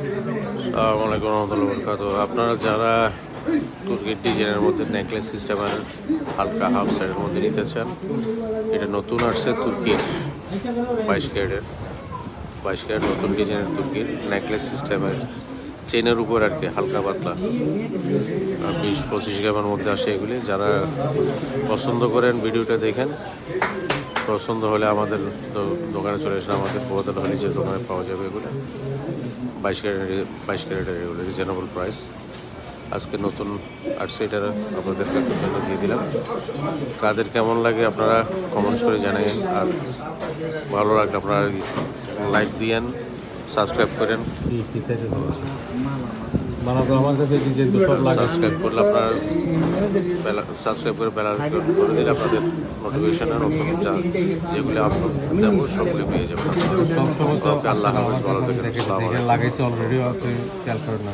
আসসালামু আলাইকুম রহমতুল্লাহ বরকাতুহ। আপনারা যারা তুর্কির ডিজাইনের মধ্যে নেকলেস সিস্টেমের হালকা হাফ সাইডের মধ্যে নিতে চান, এটা নতুন আসছে তুর্কির 22 ক্যারেট নতুন ডিজাইনের তুর্কির নেকলেস সিস্টেমের চেনের উপর আর কি, হালকা পাতলা 20-25 গ্রামের মধ্যে আসে এগুলি। যারা পছন্দ করেন ভিডিওটা দেখেন, পছন্দ হলে আমাদের দোকানে চলে আসেন। আমাদের পোয়াদাল হলে যে দোকানে পাওয়া যাবে এগুলো 22 ক্যারেটের এগুলো রিজনেবল প্রাইস। আজকে নতুন আসছে, এটা আপনাদের জন্য দিয়ে দিলাম। কাদের কেমন লাগে আপনারা কমেন্টস করে জানাবেন, আর ভালো লাগলে আপনারা লাইক দিয়েন, সাবস্ক্রাইব করেন। সাবস্ক্রাইব করলে আপনার সাবস্ক্রাইব করে বেলা করে দিলে আপনাদের নোটিফিকেশনের নতুন যেগুলি আপলোড দেবো সবগুলি পেয়ে যাবেন। আল্লাহ হাফেজ, ভালো থাকেন। লাগাইছে অলরেডি খেয়াল করেন না।